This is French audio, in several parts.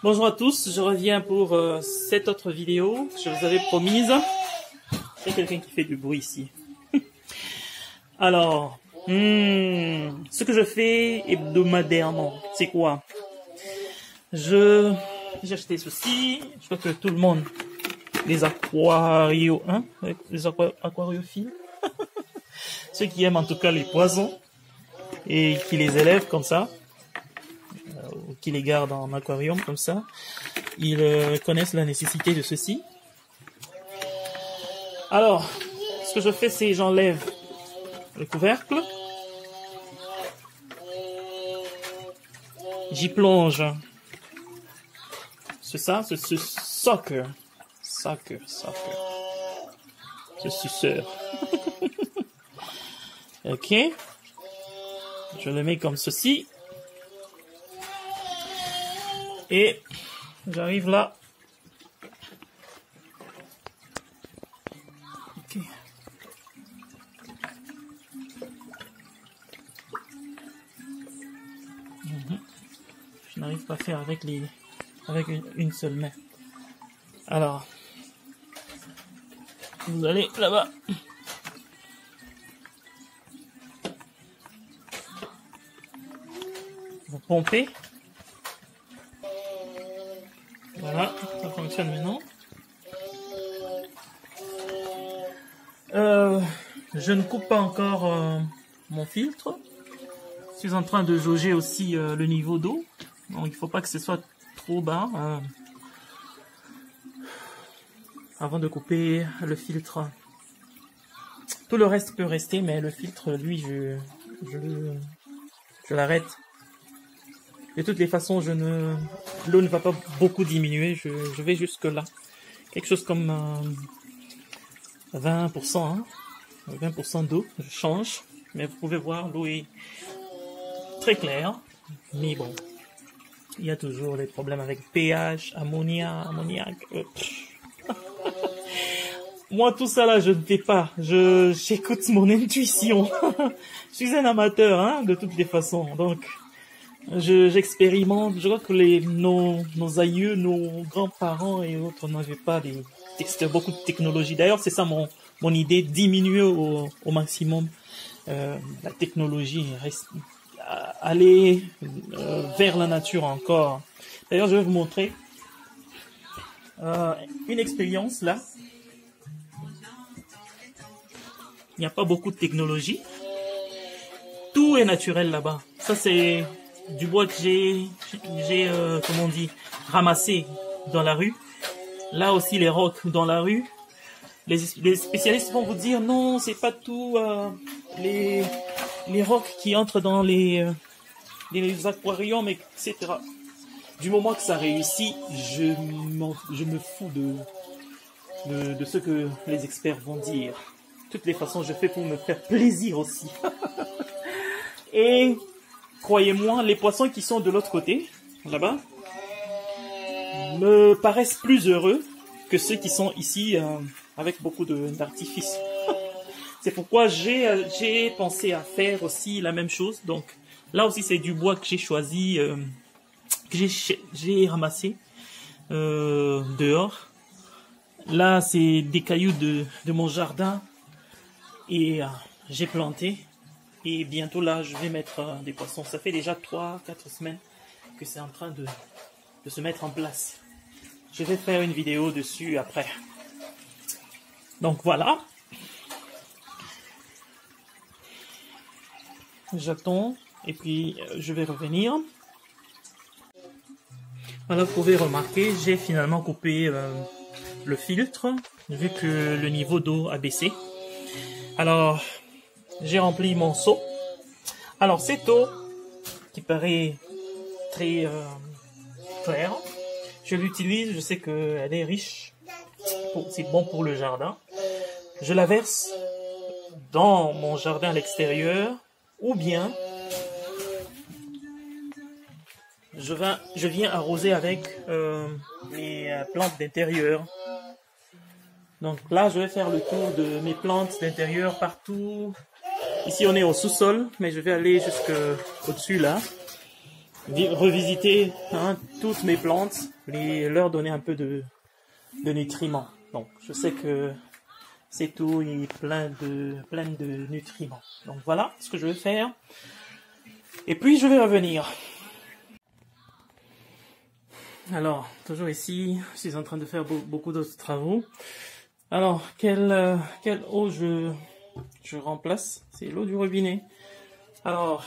Bonjour à tous, je reviens pour cette autre vidéo. Je vous avais promise. Il y a quelqu'un qui fait du bruit ici. Alors, ce que je fais hebdomadairement, c'est quoi? J'ai acheté ceci. Je crois que tout le monde, les aquariophiles, ceux qui aiment en tout cas les poissons et qui les élèvent comme ça, ou qui les gardent en aquarium comme ça, ils connaissent la nécessité de ceci. Alors, ce que je fais, c'est j'enlève le couvercle, j'y plonge ce sucker, ce suceur. Ok, je le mets comme ceci et j'arrive là. Ok. Je n'arrive pas à faire avec une seule main. Alors, vous allez là-bas. Vous pompez. Voilà, ça fonctionne maintenant. Je ne coupe pas encore mon filtre. Je suis en train de jauger aussi le niveau d'eau. Donc il ne faut pas que ce soit trop bas avant de couper le filtre. Tout le reste peut rester, mais le filtre, lui, je l'arrête. De toutes les façons, l'eau ne va pas beaucoup diminuer. Je vais jusque là. Quelque chose comme 20%, hein. 20% d'eau, je change. Mais vous pouvez voir, l'eau est très claire. Mais bon, il y a toujours des problèmes avec pH, ammoniac. Moi, tout ça là, je ne fais pas. J'écoute mon intuition. Je suis un amateur, hein, de toutes les façons. Donc, j'expérimente. Je crois que nos aïeux, nos grands-parents et autres n'avaient pas beaucoup de technologie. D'ailleurs, c'est ça mon idée, diminuer au maximum la technologie, aller vers la nature encore. D'ailleurs, je vais vous montrer une expérience là. Il n'y a pas beaucoup de technologie. Tout est naturel là-bas. Ça, c'est du bois que j'ai comment on dit, ramassé dans la rue. Là aussi, les rocs dans la rue. Les spécialistes vont vous dire non, c'est pas tout les rocs qui entrent dans les aquariums, etc. Du moment que ça réussit, je me fous de ce que les experts vont dire. De toutes les façons, je fais pour me faire plaisir aussi. Et croyez-moi, les poissons qui sont de l'autre côté, là-bas, me paraissent plus heureux que ceux qui sont ici avec beaucoup d'artifices. C'est pourquoi j'ai pensé à faire aussi la même chose. Donc là aussi, c'est du bois que j'ai choisi, que j'ai ramassé dehors. Là, c'est des cailloux de mon jardin et j'ai planté. Et bientôt là, je vais mettre des poissons. Ça fait déjà 3-4 semaines que c'est en train de se mettre en place. Je vais faire une vidéo dessus après. Donc voilà. J'attends et puis je vais revenir. Voilà, vous pouvez remarquer, j'ai finalement coupé le filtre vu que le niveau d'eau a baissé. Alors, j'ai rempli mon seau. Alors, cette eau qui paraît très claire, je l'utilise, je sais qu'elle est riche, c'est bon pour le jardin. Je la verse dans mon jardin à l'extérieur, ou bien je viens arroser avec mes plantes d'intérieur. Donc là, je vais faire le tour de mes plantes d'intérieur partout. Ici, on est au sous-sol, mais je vais aller jusqu'au-dessus là. revisiter hein, toutes mes plantes, leur donner un peu de nutriments. Donc je sais que c'est tout, il est plein de nutriments. Donc voilà ce que je vais faire. Et puis je vais revenir. Alors, toujours ici, je suis en train de faire beaucoup d'autres travaux. Alors, quelle eau je remplace? C'est l'eau du robinet. Alors,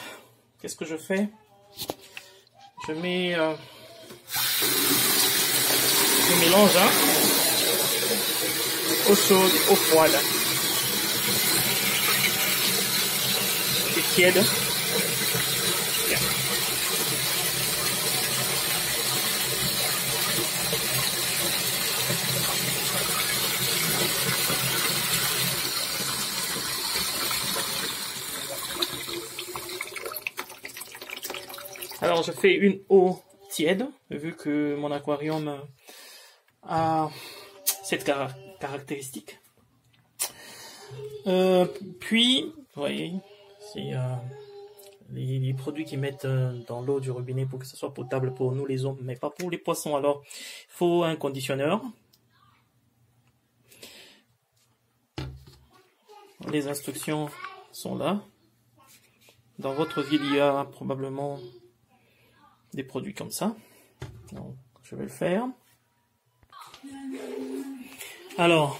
qu'est-ce que je fais? Je mets... je mélange, hein, eau chaude, eau froide. C'est tiède. Bien. Alors je fais une eau tiède, vu que mon aquarium a cette caractéristique. Puis, vous voyez, c'est les produits qu'ils mettent dans l'eau du robinet pour que ce soit potable pour nous les hommes, mais pas pour les poissons. Alors, il faut un conditionneur. Les instructions sont là. Dans votre ville, il y a probablement des produits comme ça. Donc, je vais le faire. Alors,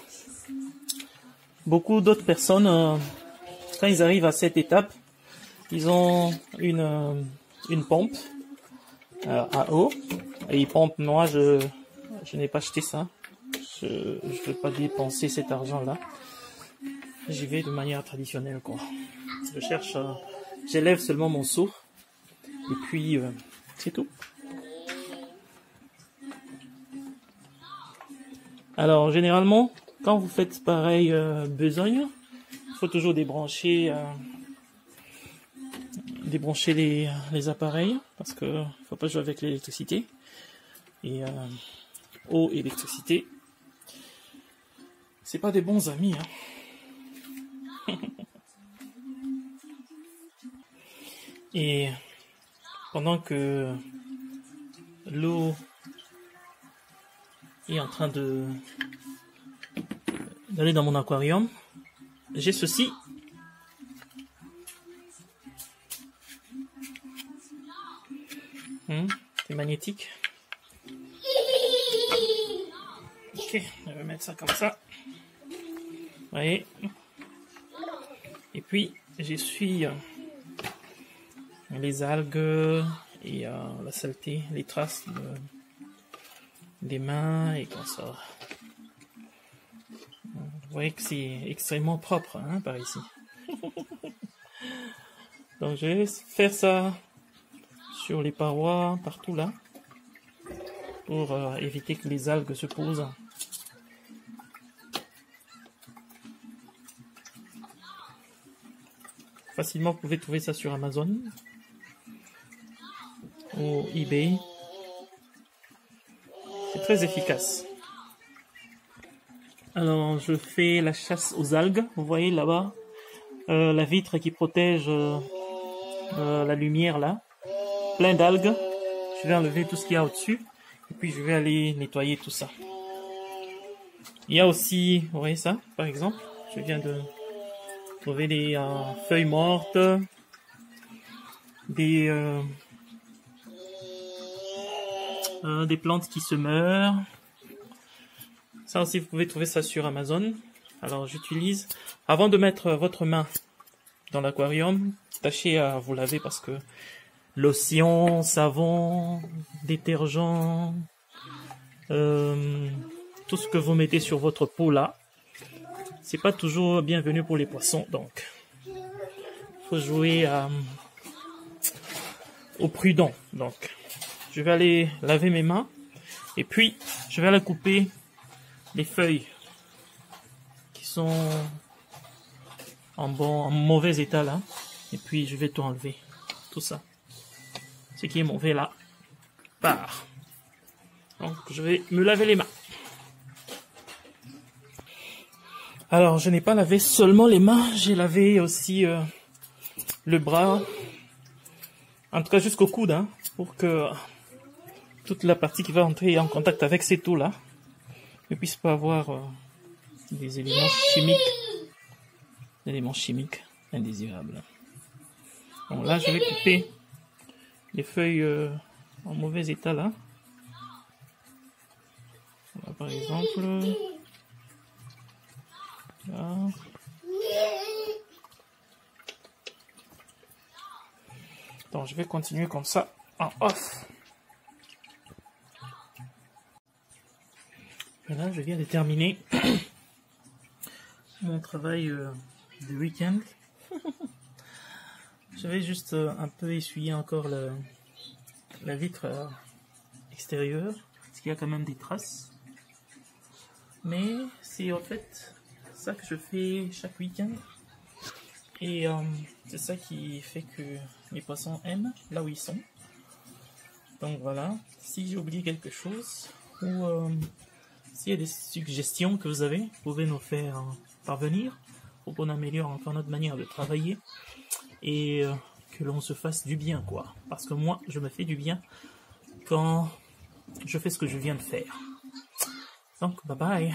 beaucoup d'autres personnes, quand ils arrivent à cette étape, ils ont une pompe à eau et ils pompent. Moi, je n'ai pas acheté ça. Je ne veux pas dépenser cet argent-là. J'y vais de manière traditionnelle, quoi. Je cherche, j'élève seulement mon seau et puis c'est tout. Alors, généralement, quand vous faites pareil besogne, il faut toujours débrancher les appareils parce que faut pas jouer avec l'électricité. Et eau et électricité, c'est pas des bons amis, hein. Et pendant que l'eau est en train d'aller dans mon aquarium, j'ai ceci. C'est magnétique. Ok, je vais mettre ça comme ça. Vous voyez. Et puis, j'essuie les algues et la saleté, les traces des mains et comme ça. Vous voyez que c'est extrêmement propre hein, par ici. Donc je vais faire ça sur les parois, partout là, pour éviter que les algues se posent. Facilement, vous pouvez trouver ça sur Amazon ou eBay. C'est très efficace. Alors, je fais la chasse aux algues. Vous voyez là-bas, la vitre qui protège la lumière là. Plein d'algues. Je vais enlever tout ce qu'il y a au-dessus. Et puis, je vais aller nettoyer tout ça. Il y a aussi, vous voyez ça, par exemple. Je viens de trouver des feuilles mortes. Des plantes qui se meurent. Ça aussi, vous pouvez trouver ça sur Amazon. Alors, j'utilise... Avant de mettre votre main dans l'aquarium, tâchez à vous laver parce que lotion, savon, détergent, tout ce que vous mettez sur votre peau là, c'est pas toujours bienvenu pour les poissons. Donc, faut jouer au prudent. Donc, je vais aller laver mes mains et puis je vais aller couper les feuilles qui sont en mauvais état là. Et puis je vais tout enlever, tout ça. Ce qui est mauvais là part. Donc je vais me laver les mains. Alors je n'ai pas lavé seulement les mains, j'ai lavé aussi le bras En tout cas jusqu'au coude, hein, pour que toute la partie qui va entrer en contact avec cette eau-là ne puisse pas avoir des éléments chimiques indésirables. Bon, là, je vais couper les feuilles en mauvais état, là. Voilà, par exemple. Là. Donc, je vais continuer comme ça en off. Voilà, je viens de terminer mon travail du week-end. Je vais juste un peu essuyer encore la vitre extérieure, parce qu'il y a quand même des traces. Mais c'est en fait ça que je fais chaque week-end. Et c'est ça qui fait que mes poissons aiment là où ils sont. Donc voilà, si j'ai oublié quelque chose, ou s'il y a des suggestions que vous avez, vous pouvez nous faire parvenir pour qu'on améliore encore notre manière de travailler et que l'on se fasse du bien, quoi. Parce que moi, je me fais du bien quand je fais ce que je viens de faire. Donc, bye bye.